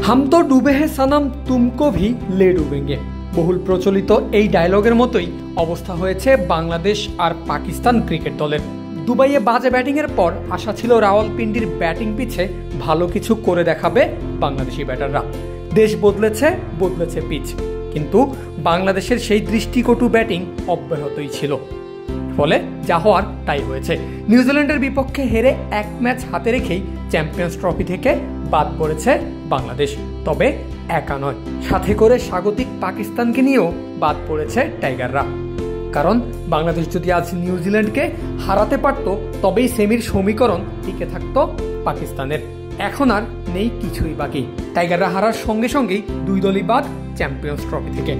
হাম তো ডুবে হে সনম তুমকো ভি লে ডুবেঙ্গে বহুল প্রচলিত এই ডায়লগের মতোই অবস্থা হয়েছে বাংলাদেশ আর পাকিস্তান ক্রিকেট দলের। দুবাইয়ে বাজে ব্যাটিংয়ের পর আশা ছিল রাওয়ালপিন্ডির ব্যাটিং পিছে ভালো কিছু করে দেখাবে বাংলাদেশি ব্যাটাররা। দেশ বদলেছে পিচ, কিন্তু বাংলাদেশের সেই দৃষ্টিকটু ব্যাটিং অব্যাহতই ছিল। ফলে যা হওয়ার তাই হয়েছে। নিউজিল্যান্ডের বিপক্ষে হেরে এক ম্যাচ হাতে রেখেই চ্যাম্পিয়ন্স ট্রফি থেকে বাদ পড়েছে বাংলাদেশ। তবে একা নয়, সাথে করে স্বাগতিক পাকিস্তানকে নিয়েও বাদ পড়েছে টাইগাররা। কারণ বাংলাদেশ যদি আজ নিউজিল্যান্ডকে হারাতে পারত, তবেই সেমির সমীকরণ টিকে থাকতো পাকিস্তানের। এখন আর নেই কিছুই বাকি। টাইগাররা হারার সঙ্গে সঙ্গেই দুই দলই বাদ চ্যাম্পিয়ন্স ট্রফি থেকে।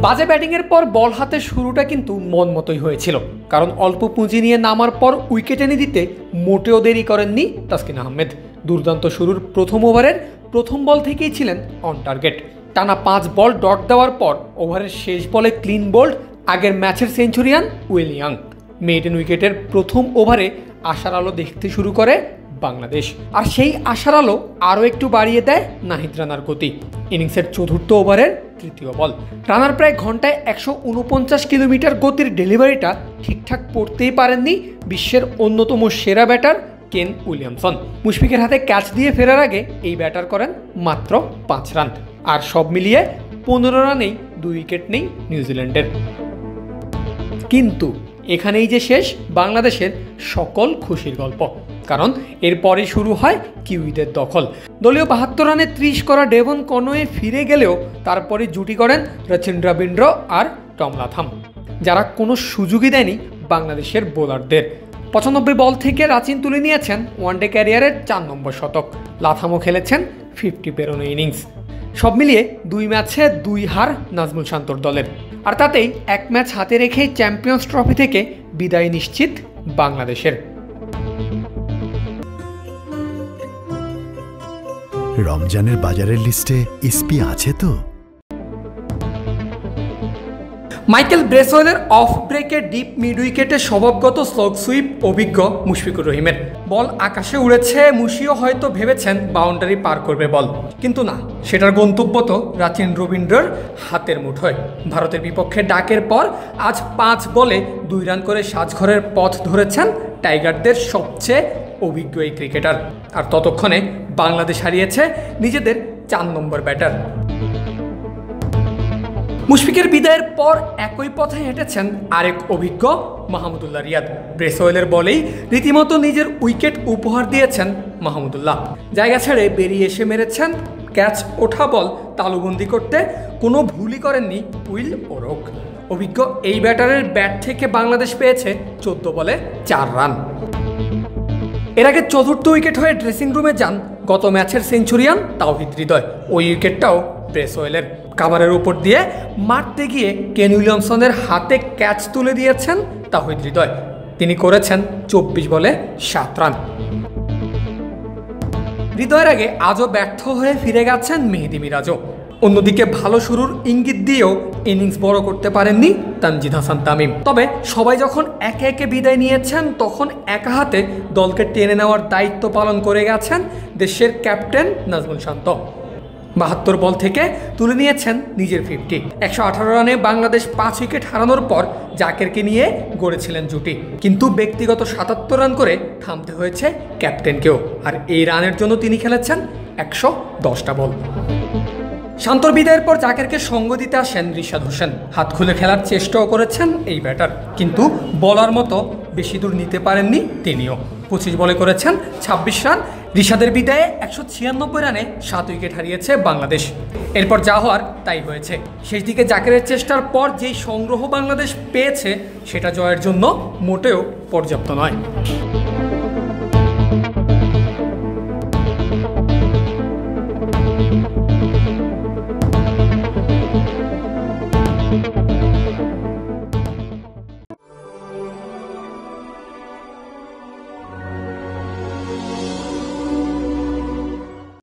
বাজে ব্যাটিংয়ের পর বল হাতে শুরুটা কিন্তু মন মতোই হয়েছিল, কারণ অল্প পুঁজি নিয়ে নামার পর উইকেট এনে দিতে মোটেও দেরি করেননি তাসকিন আহমেদ। দুর্দান্ত শুরুর প্রথম ওভারের প্রথম বল থেকেই ছিলেন অন টার্গেট। টানা 5 বল ডট দেওয়ার পর ওভারের শেষ বলে ক্লিন বোল্ড আগের ম্যাচের সেঞ্চুরিয়ান উইল ইয়াং। মেইডেন উইকেটের প্রথম ওভারে আশার আলো দেখতে শুরু করে বাংলাদেশ, আর সেই আশার আলো আরও একটু বাড়িয়ে দেয় নাহিদ রানার গতি। ইনিংসের চতুর্থ ওভারের তৃতীয় বল রানার প্রায় ঘন্টায় 149 কিলোমিটার গতির ডেলিভারিটা ঠিকঠাক পড়তেই পারেননি বিশ্বের অন্যতম সেরা ব্যাটার কেন উইলিয়ামসন। মুশফিকের হাতে ক্যাচ দিয়ে ফেরার আগে এই ব্যাটার করেন মাত্র 5 রান, আর সব মিলিয়ে 15 রানেই 2 উইকেট নেই নিউজিল্যান্ডের। কিন্তু এখানেই যে শেষ বাংলাদেশের সকল খুশির গল্প, কারণ এরপরে শুরু হয় কিউইদের দখল। দলীয় 72 রানে 30 করা ডেভন কনওয়ে ফিরে গেলেও তারপরে জুটি করেন রচিন রবীন্দ্র আর টম লাথাম, যারা কোনো সুযোগই দেয়নি বাংলাদেশের বোলারদের। 95 বল থেকে রাচিন তুলে নিয়েছেন ওয়ানডে ক্যারিয়ারের 4 নম্বর শতক। লাথামও খেলেছেন 50 পেরোনো ইনিংস। সব মিলিয়ে 2 ম্যাচে 2 হার নাজমুল শান্তর দলের, আর তাতেই এক ম্যাচ হাতে রেখেই চ্যাম্পিয়ন্স ট্রফি থেকে বিদায় নিশ্চিত বাংলাদেশের। রমজানের বাজারের লিস্টে ইসপি আছে তো? মাইকেল ব্রেসওয়েলের অফ ব্রেকে ডিপ মিড উইকেটে স্বভাবগত স্লগ সুইপ অভিজ্ঞ মুশফিকুর রহিমের। বল আকাশে উড়েছে, মুশিও হয়তো ভেবেছেন বাউন্ডারি পার করবে বল, কিন্তু না, সেটার গন্তব্য তো রাচিন রবীন্দ্রর হাতের মুঠোয়। ভারতের বিপক্ষে ডাকের পর আজ 5 বলে 2 রান করে সাজঘরের পথ ধরেছেন টাইগারদের সবচেয়ে অভিজ্ঞ এই ক্রিকেটার। আর ততক্ষণে বাংলাদেশ হারিয়েছে নিজেদের 4 নম্বর ব্যাটার। মুশফিকের বিদায়ের পর একই পথে হেঁটেছেন আরেক অভিজ্ঞ মাহমুদুল্লাহ রিয়াদ। ব্রেসওয়েলের বলেই রীতিমতো নিজের উইকেট উপহার দিয়েছেন মাহমুদুল্লাহ। জায়গা ছেড়ে বেরিয়ে এসে মেরেছেন ক্যাচ ওঠা বল তালুবন্দি করতে কোনো ভুলই করেননি উইল ওরক। অভিজ্ঞ এই ব্যাটারের ব্যাট থেকে বাংলাদেশ পেয়েছে 14 বলে 4 রান। এর আগে চতুর্থ উইকেট হয়ে ড্রেসিং রুমে যান গত ম্যাচের সেঞ্চুরিয়ান তাওহিদ হৃদয়। ওই উইকেটটাও ব্রেসওয়েলের। কাভারের উপর দিয়ে মারতে গিয়ে কেন উইলিয়ামসনের হাতে ক্যাচ তুলে দিয়েছেন তাওহিদ হৃদয়। তিনি করেছেন 24 বলে 7 রান। হৃদয়ের আগে আজও ব্যর্থ হয়ে ফিরে গেছেন মেহেদী মিরাজও। অন্যদিকে ভালো শুরুর ইঙ্গিত দিয়েও ইনিংস বড় করতে পারেননি তানজিদ হাসান তামিম। তবে সবাই যখন একে একে বিদায় নিয়েছেন, তখন একা হাতে দলকে টেনে নেওয়ার দায়িত্ব পালন করে গেছেন দেশের ক্যাপ্টেন নাজমুল শান্ত। 72 বল থেকে তুলে নিয়েছেন নিজের 50। 118 রানে বাংলাদেশ 5 উইকেট হারানোর পর জাকেরকে নিয়ে গড়েছিলেন জুটি, কিন্তু ব্যক্তিগত 77 রান করে থামতে হয়েছে ক্যাপ্টেনকেও। আর এই রানের জন্য তিনি খেলেছেন 110টা বল। শান্তর বিদায়ের পর জাকেরকে সঙ্গ দিতে আসেন রিশাদ হোসেন। হাত খুলে খেলার চেষ্টাও করেছেন এই ব্যাটার, কিন্তু বলার মতো বেশি দূর নিতে পারেননি তিনিও। 25 বলে করেছেন 26 রান। রিশাদের বিদায়ে 196 রানে 7 উইকেট হারিয়েছে বাংলাদেশ। এরপর যা হওয়ার তাই হয়েছে। শেষ দিকে জাকেরের চেষ্টার পর যেই সংগ্রহ বাংলাদেশ পেয়েছে, সেটা জয়ের জন্য মোটেও পর্যাপ্ত নয়।